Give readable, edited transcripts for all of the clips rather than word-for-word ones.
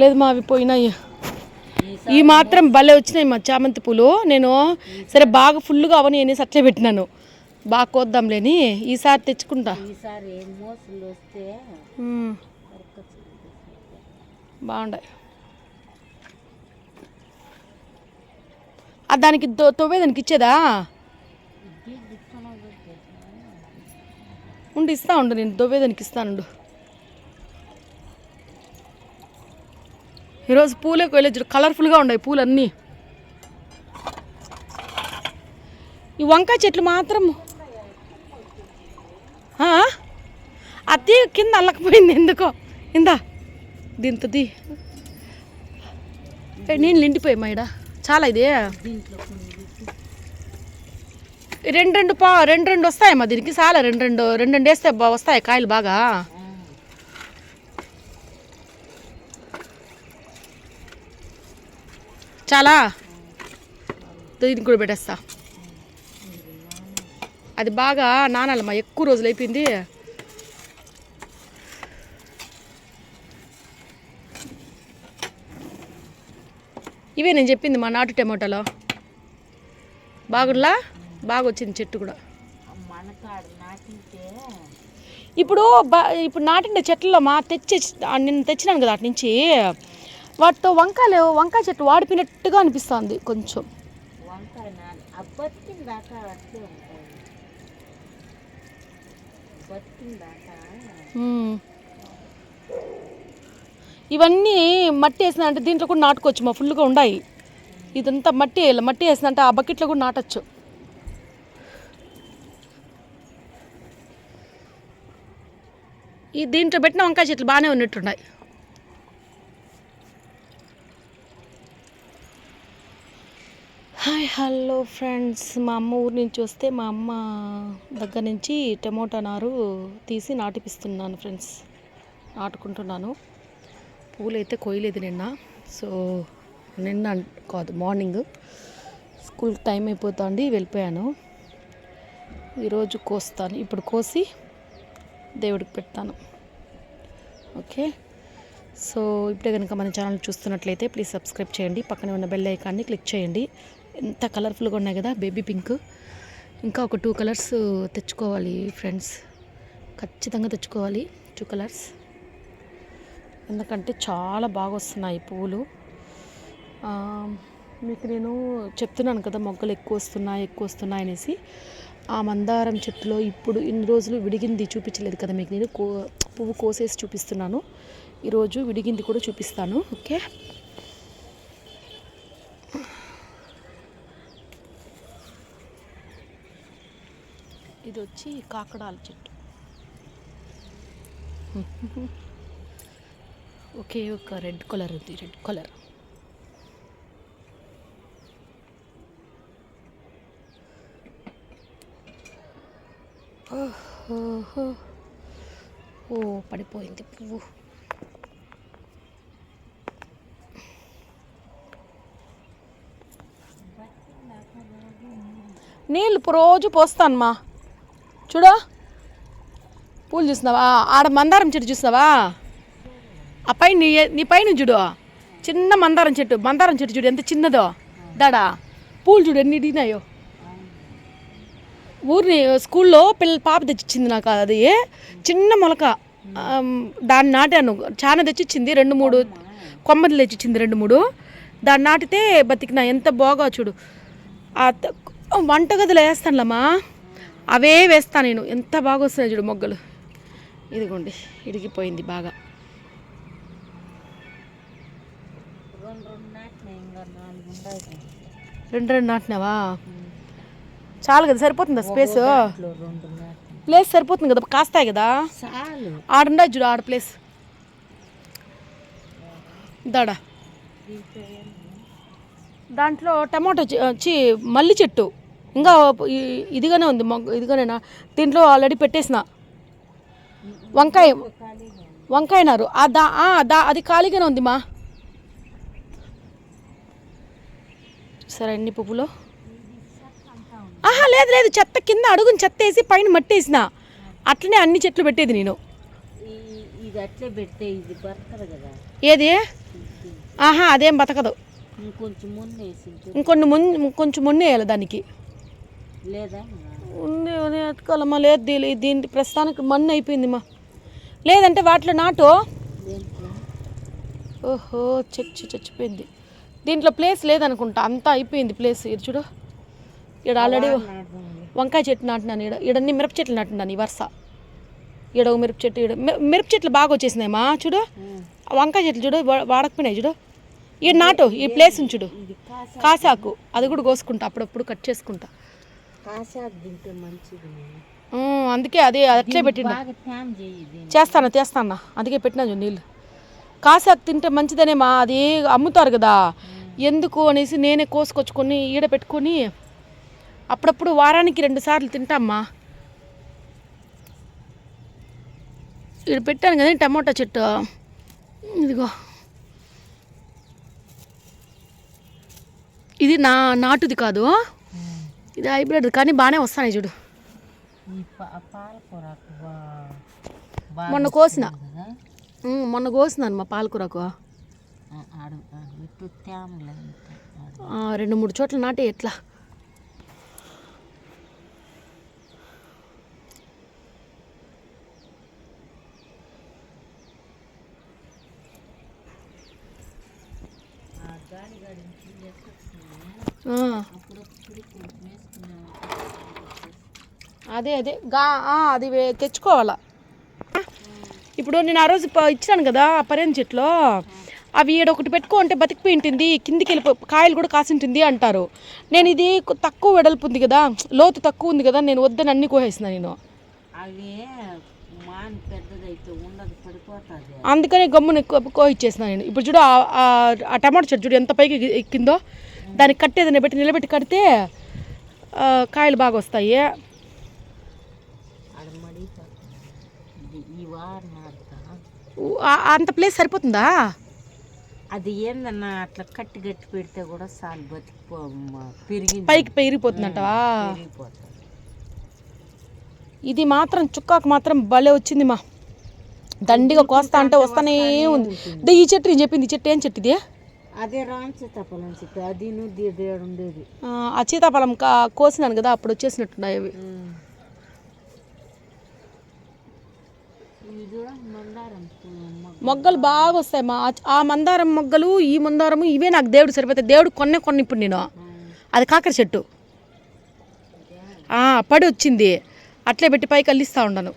లేదు మా అవి పోయినాయి. ఈ మాత్రం భలే వచ్చినాయి మా చామంతి పూలు. నేను సరే బాగా ఫుల్గా అవని అనేసి అట్లే పెట్టినాను, బాగా కోద్దాంలేని. ఈసారి తెచ్చుకుంటా. బాగుండాయి. దానికి తవ్వేదానికి ఇచ్చేదా ఉండి ఇస్తా ఉండు, నేను దొవ్వేదానికి ఇస్తానుండు. ఈరోజు పూలకు వెళ్ళచ్చు, కలర్ఫుల్గా ఉన్నాయి పూలన్నీ. ఈ వంకాయ చెట్లు మాత్రం అది కింద అల్లకపోయింది ఎందుకో. ఇందా దీంతది నేను నిండిపోయాయి మా ఇడ చాలా. ఇది రెండు వస్తాయమ్మా దీనికి. చాలా రెండు వేస్తే వస్తాయి కాయలు బాగా. చాలా దీనికి కూడా పెట్టేస్తా. అది బాగా నానాలమ్మా, ఎక్కువ రోజులు అయిపోయింది. ఇవే నేను చెప్పింది మా నాటు టమాటాలో. బాగా వచ్చింది చెట్టు కూడా. ఇప్పుడు నాటిన చెట్లలో నిన్న తెచ్చినాను కదా అటు నుంచి, వాటితో వంకాయ చెట్టు వాడిపోయినట్టుగా అనిపిస్తుంది కొంచెం. ఇవన్నీ మట్టి వేసినంటే దీంట్లో కూడా నాటుకోవచ్చు మా, ఫుల్గా ఉన్నాయి. ఇదంతా మట్టి వేసినంటే ఆ బకెట్లో కూడా నాటచ్చు. ఈ దీంట్లో పెట్టిన వంకాయ చెట్లు బాగానే ఉన్నట్టున్నాయి. హాయ్ హలో ఫ్రెండ్స్, మా అమ్మ ఊరి నుంచి వస్తే మా అమ్మ దగ్గర నుంచి టమోటా నారు తీసి నాటిపిస్తున్నాను ఫ్రెండ్స్. నాటుకుంటున్నాను. పూలు అయితే కోయలేదు నిన్న. సో నిన్న కాదు, మార్నింగ్ స్కూల్ టైం అయిపోతుంది వెళ్ళిపోయాను. ఈరోజు కోస్తాను. ఇప్పుడు కోసి దేవుడికి పెడతాను. ఓకే, సో ఇప్పుడే కనుక మన ఛానల్ చూస్తున్నట్లయితే ప్లీజ్ సబ్స్క్రైబ్ చేయండి. పక్కనే ఉన్న బెల్ ఐకాన్ని క్లిక్ చేయండి. ఎంత కలర్ఫుల్గా ఉన్నాయి కదా, బేబీ పింక్. ఇంకా ఒక 2 కలర్స్ తెచ్చుకోవాలి ఫ్రెండ్స్, ఖచ్చితంగా తెచ్చుకోవాలి 2 కలర్స్. ఎందుకంటే చాలా బాగా వస్తున్నాయి పువ్వులు. మీకు నేను చెప్తున్నాను కదా మొగ్గలు ఎక్కువ వస్తున్నాయి అనేసి. ఆ మందారం చెట్టులో ఇప్పుడు ఇన్ని రోజులు విడిగింది చూపించలేదు కదా మీకు. నేను పువ్వు కోసేసి చూపిస్తున్నాను. ఈరోజు విడిగింది కూడా చూపిస్తాను. ఓకే, ఇది వచ్చి కాకడాల చెట్టు. ఓకే, ఒక రెడ్ కలర్ ఉంది, రెడ్ కలర్. ఓ పడిపోయింది పువ్వు. నీళ్ళు రోజు పోస్తానమ్మా. చూడు పూలు చూసినావా, ఆడ మందారం చెట్టు చూసినావా, ఆ పైన నీ పైన చూడు చిన్న మందారం చెట్టు చూడు ఎంత చిన్నదో. దాడా పూలు చూడు ఎన్ని ఇడినాయో. ఊరిని స్కూల్లో పాప తెచ్చిచ్చింది నాకు. అది చిన్న మొలక, దాన్ని నాటాను. చాలా తెచ్చిచ్చింది, 2-3 కొమ్మలు తెచ్చిచ్చింది, 2-3. దాన్ని నాటితే బతికినా. ఎంత బాగా చూడు. వంటగదిలో వేస్తానులమ్మా, అవే వేస్తాను నేను. ఎంత బాగా వస్తున్నాయి చూడు మొగ్గలు. ఇదిగోండి ఇడిగిపోయింది బాగా. 2 నాటినావా? చాలు కదా, సరిపోతుందా స్పేస్? ప్లేస్ సరిపోతుంది కదా, కాస్తాయి కదా. ఆడుండా చూడు, ఆడ ప్లేస్ దాడా. దాంట్లో టమాటో మల్లి చెట్టు ఇంకా ఇదిగానే ఉంది, ఇదిగానేనా. దీంట్లో ఆల్రెడీ పెట్టేసిన వంకాయ నారు. అది ఖాళీగానే ఉంది మా. సరే, అన్ని పువ్వులో లేదు చెత్త కింద అడుగుని చెత్త వేసి పైన మట్టి వేసిన. అట్లనే అన్ని చెట్లు పెట్టేది నేను. ఏది ఆహా అదేం బతకదు. కొంచెం మొన్న వేయాలి దానికి. లేదా ఉంది ఎత్తుకోవాలమ్మా. లేదు దీని ప్రస్తుతానికి మన్ను అయిపోయింది. లేదంటే వాటిలో నాటు. ఓహో చచ్చిపోయింది. దీంట్లో ప్లేస్ లేదనుకుంటా, అంతా అయిపోయింది ప్లేస్. ఇది చూడు, ఇక్కడ ఆల్రెడీ వంకాయ చెట్టు నాటినాను. ఈడన్ని మిరప చెట్లు నాటినాను ఈ వరుస. ఈడ మిరప చెట్టు, మిరప చెట్లు బాగా వచ్చేసినాయమ్మా. చూడు వంకాయ చెట్లు చూడు వాడకపోయినాయి. చూడు ఈ నాటు, ఈ ప్లేస్ చూడు. కాసాకు అది కూడా కోసుకుంటా, అప్పుడప్పుడు కట్ చేసుకుంటా. అందుకే అది అట్లే పెట్టినా. చేస్తాను అందుకే పెట్టినా చూడు నీళ్ళు. కాసాకు తింటే మంచిదనేమా, అది అమ్ముతారు కదా, ఎందుకు అనేసి నేనే కోసుకొచ్చుకొని ఈడ పెట్టుకొని అప్పుడప్పుడు వారానికి 2 సార్లు తింటామ్మా. ఇక్కడ పెట్టాను కదా టమోటా చెట్టు, ఇదిగో ఇది నాటుది కాదు, ఇది హైబ్రిడ్, కానీ బాగానే వస్తాయి చూడు. మొన్న కోసినాను మా పాలకూరకు. 2-3 చోట్ల నాటే ఎట్లా. అదే అది తెచ్చుకోవాలా. ఇప్పుడు నేను ఆ రోజు ఇచ్చాను కదా పరేం చెట్లు, అవి ఈడొకటి పెట్టుకో అంటే బతికిపోయి ఉంటుంది, కిందికి కాయలు కూడా కాసింటుంది అంటారు. నేను ఇది తక్కువ వెడల్పు ఉంది కదా, లోతు తక్కువ ఉంది కదా, నేను వద్దని అన్ని కోసేసిన నేను. అందుకనే గమ్మున కోయిచ్చేసిన నేను. ఇప్పుడు చూడు ఆ టమాటో చెట్టు చూడు ఎంత పైకి ఎక్కిందో, దానికి కట్టేదని పెట్టి నిలబెట్టి కడితే కాయలు బాగా వస్తాయి. అంత ప్లేస్ సరిపోతుందా? అది ఏందన్నా అట్లా గట్టి పెడితే కూడా సాలు బతికి పైకి పెరిగిపోతుందంటవా? ఇది మాత్రం చుక్కాకు మాత్రం భలే వచ్చింది మా. దండిగా కోస్తా అంటే వస్తానే ఉంది. ఈ చెట్టు నేను చెప్పింది, ఈ చెట్టు ఏం చెట్టు ఇది? అదే రామ్ సీతాఫలం చెట్టు. అది ఉండేది. ఆ సీతాఫలం కోసినాను కదా అప్పుడు వచ్చేసినట్టున్నాయి అవి. మొగ్గలు బాగా వస్తాయి మా. ఆ మందారం మొగ్గలు, ఈ మందారము ఇవే నాకు దేవుడు సరిపోతాయి. దేవుడు కొన్ని ఇప్పుడు నేను అది కాకర చెట్టు పడి వచ్చింది, అట్లే పెట్టి పైకి అల్లిస్తూ ఉన్నాను.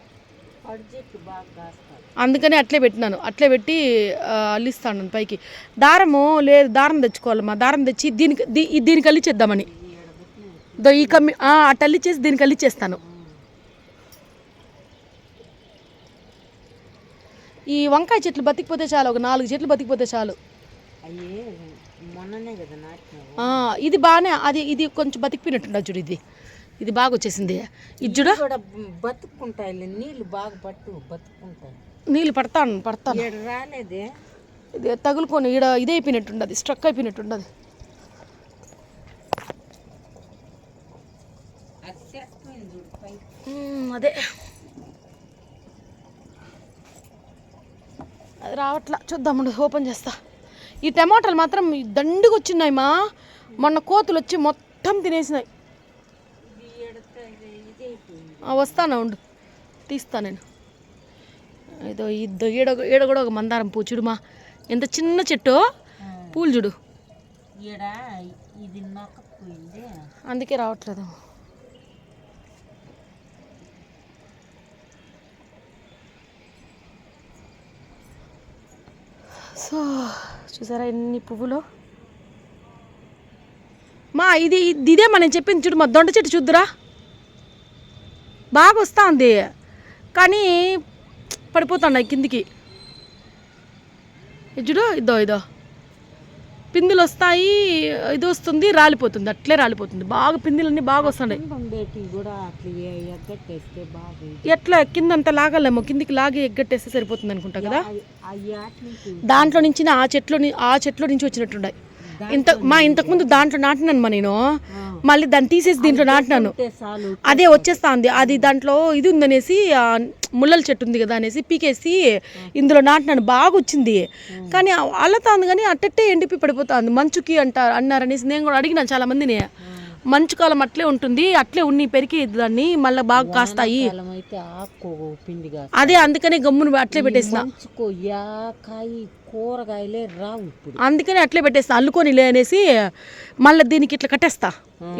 అందుకని అట్లే పెట్టినాను, అట్లే పెట్టి అల్లిస్తూ ఉన్నాను పైకి. దారము లేదు, దారం తెచ్చుకోవాలమ్మా. దారం తెచ్చి దీనికి అల్లిచేద్దామని. ఈ కమ్మి అట్ట అల్లిచేసి దీనికి అల్లిచేస్తాను. ఈ వంకాయ చెట్లు బతికిపోతే చాలు, ఒక 4 చెట్లు బతికిపోతే చాలు. ఇది బాగానే, ఇది కొంచెం బతికిపోయినట్టుండ చూడు. ఇది బాగా వచ్చేసింది. ఇది చూడ బతుకుంటాయి, నీళ్ళు బాగా బతుకుంటాయి. నీళ్ళు పడతాను రాలేదే, ఇది తగులుకొని ఈడ ఇదే అయిపోయినట్టుండదు, స్ట్రక్ అయిపోయినట్టుండదు. అదే అది రావట్లా, చూద్దాము ఓపెన్ చేస్తా. ఈ టమాటాలు మాత్రం దండిగా వచ్చినాయి మా. మొన్న కోతులు వచ్చి మొత్తం తినేసినాయి. వస్తాను ఉండు, తీస్తా నేను. ఏదో ఈడ కూడా ఒక మందారం పూ చూడుమా, ఎంత చిన్న చెట్టు, పూలు చూడు. అందుకే రావట్లేదు. సో చూసారా ఎన్ని పువ్వులు మా. ఇదే మనం చెప్పింది చూడు మా. దొండ చెట్టు చూద్దురా, బాగా వస్తూ ఉంది కానీ పడిపోతున్నాయి కిందికి. చూడు ఇదో పిందులు వస్తాయి, ఇది వస్తుంది రాలిపోతుంది, అట్లే రాలిపోతుంది. బాగా పిందులన్నీ బాగా వస్తున్నాయి. ఎట్లా కిందంతా లాగాలేమో, కిందికి లాగి ఎగ్గట్టేస్తే సరిపోతుంది అనుకుంటా కదా. దాంట్లో నుంచి ఆ చెట్లో నుంచి వచ్చినట్టున్నాయి. ఇంతకుముందు దాంట్లో నాటినాను మా నేను, మళ్ళీ దాన్ని తీసేసి దీంట్లో నాటినాను. చాలు అదే వచ్చేస్తుంది, అది దాంట్లో ఇది ఉందనేసి ముల్లల చెట్టు ఉంది కదా అనేసి పీకేసి ఇందులో నాటినాను, బాగా వచ్చింది. కానీ అల్లతాంది కానీ అట్టట్టే ఎండిపి పడిపోతుంది, మంచుకి అన్నారనేసి నేను కూడా అడిగినాను చాలా మందిని. మంచు కాలం అట్లే ఉంటుంది, అట్లే ఉన్ని పెరిగి దాన్ని మళ్ళీ బాగా కాస్తాయి. అదే అందుకనే గమ్మును అట్లే పెట్టేసిన, కూరగాయలే రావు ఇప్పుడు, అందుకనే అట్లే పెట్టేస్తా అల్లుకొని లే అనేసి. మళ్ళీ దీనికి ఇట్లా కట్టేస్తా,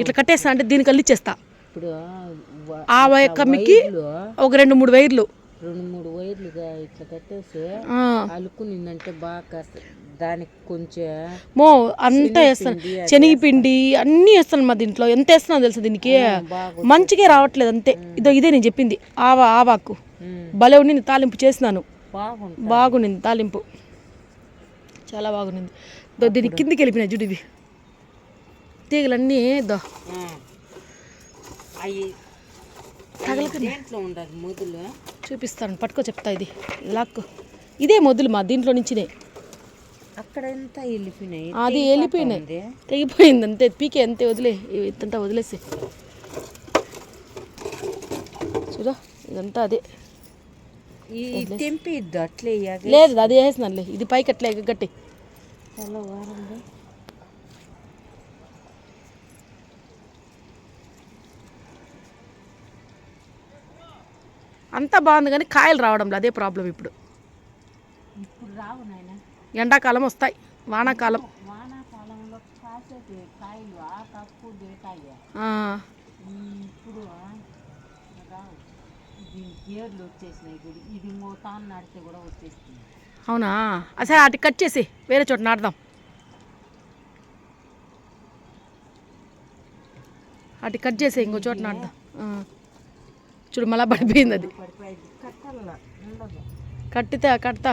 ఇట్లా కట్టేస్తా అంటే దీనికి అల్లిచ్చేస్తా. ఇప్పుడు ఆ కమ్మికి ఒక 2-3 వైర్లు 2-3 వైర్లుగా ఇట్లా కట్టేసి అల్లుకునిందంటే బాగా దానికి కొంచెం అంతా వేస్తాను, శనగపిండి అన్నీ వేస్తాను మా దీంట్లో. ఎంత వేస్తున్నాను తెలుసా దీనికి, మంచిగా రావట్లేదు అంతే. ఇదే నేను చెప్పింది ఆవాకు భలే ఉండింది, తాలింపు చేసినాను, బాగుండింది తాలింపు, చాలా బాగుండింది. దీనికి కిందికి వెళ్ళిపోయినాయి చూడు, ఇవి తీగలన్నీ మొదలు చూపిస్తాను, పట్టుకో చెప్తా. ఇది లాక్కు, ఇదే మొదలు మా దీంట్లో నుంచినే. అక్కడంతా వెళ్ళిపోయినాయి, అది వెళ్ళిపోయినాయి, తెగిపోయింది అంతే. పీకే అంతే, వదిలే ఇంతంతా వదిలేసి చూడా, ఇదంతా అదే తెంపిద్దు అట్లే. లేదు అది వేసినానులే, ఇది పైకి అట్లే గట్టి. అంతా బాగుంది కానీ కాయలు రావడంలో అదే ప్రాబ్లం. ఇప్పుడు రావు నాయన, ఎండాకాలం వస్తాయి, వానాకాలం వానాకాలంలో కాసేటి కాయలు తక్కువ దేటాయి, ఇప్పుడు రావు. దీనికి ఏర్లు వచ్చేసినాయి, ఇది మోతాను నాటితే కూడా వచ్చేస్తుంది. అవునా, అసలు అటు కట్ చేసి వేరే చోట నాటుదాం, అటు కట్ చేసి ఇంకో చోట నాటుదాం. చూడు మళ్ళా పడిపోయింది, అది కడతా.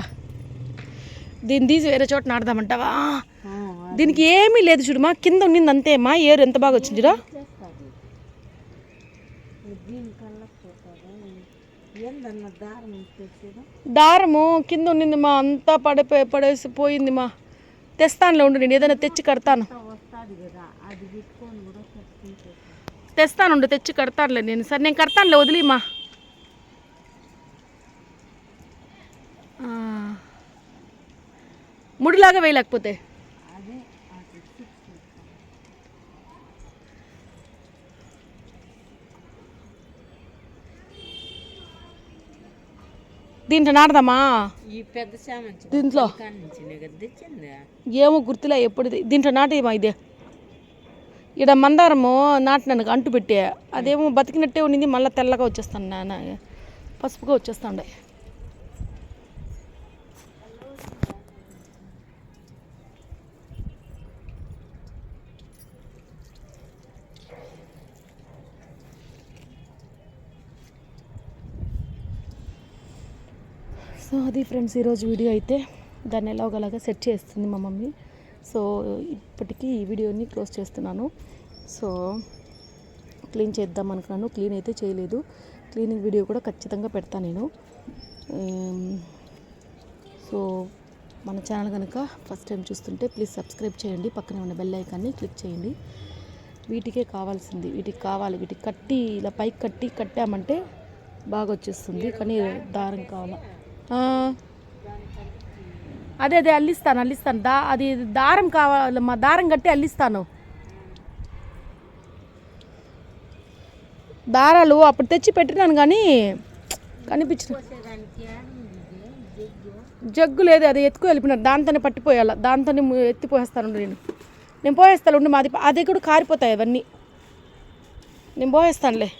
దీన్ని తీసి వేరే చోట నాటుదామంటావా? దీనికి ఏమీ లేదు చూడుమా, కింద ఉన్నింది అంతే మా, ఏరు ఎంత బాగా వచ్చిందిరా. దారము కింద ఉన్నింది మా, అంతా పడేసి పోయింది మా. తెస్తానులే ఉండు, నేను ఏదైనా తెచ్చి కడతాను, తెస్తానుండు తెచ్చి కడతానులే నేను. సరే నేను కడతానులే, వదిలిమా. ముడిలాగా వేయలేకపోతే దీంట్లో నాడదామా? ఈ పెద్ద చామంతి దీంట్లో ఏమో గుర్తులే ఎప్పుడు. దీంట్లో నాటేమా ఇదే, ఇక్కడ మందారము నాటినాను అంటు పెట్టే, అదేమో బతికినట్టే ఉండింది, మళ్ళీ తెల్లగా వచ్చేస్తాను నాన్న, పసుపుగా వచ్చేస్తాండే. సో అది ఫ్రెండ్స్ ఈరోజు వీడియో అయితే. దాన్ని ఎలాగోలాగా సెట్ చేస్తుంది మా మమ్మీ. సో ఇప్పటికీ ఈ వీడియోని క్లోజ్ చేస్తున్నాను. సో క్లీన్ చేద్దాం అనుకున్నాను, క్లీన్ అయితే చేయలేదు. క్లీనింగ్ వీడియో కూడా ఖచ్చితంగా పెడతాను నేను. సో మన ఛానల్ కనుక ఫస్ట్ టైం చూస్తుంటే ప్లీజ్ సబ్స్క్రైబ్ చేయండి, పక్కనే ఉన్న బెల్ ఐకాన్ని క్లిక్ చేయండి. వీటికే కావాల్సింది, వీటికి కావాలి, వీటికి కట్టి ఇలా పైకి కట్టామంటే బాగా వచ్చేస్తుంది. కానీ దారం కావాలా, అదే అల్లిస్తాను అది దారం కావాలి మా, దారం కట్టి అల్లిస్తాను. దారాలు అప్పుడు తెచ్చి పెట్టినాను కానీ కనిపించిన జగ్గు లేదు, అది ఎత్తుకు వెళ్ళిపోయినారు, దాంతోనే పట్టిపోయాల, దాంతోనే ఎత్తిపోయేస్తాను నేను పోయేస్తాను ఉండి. మాది అది కూడా కారిపోతాయి అవన్నీ, నేను పోయేస్తానులే.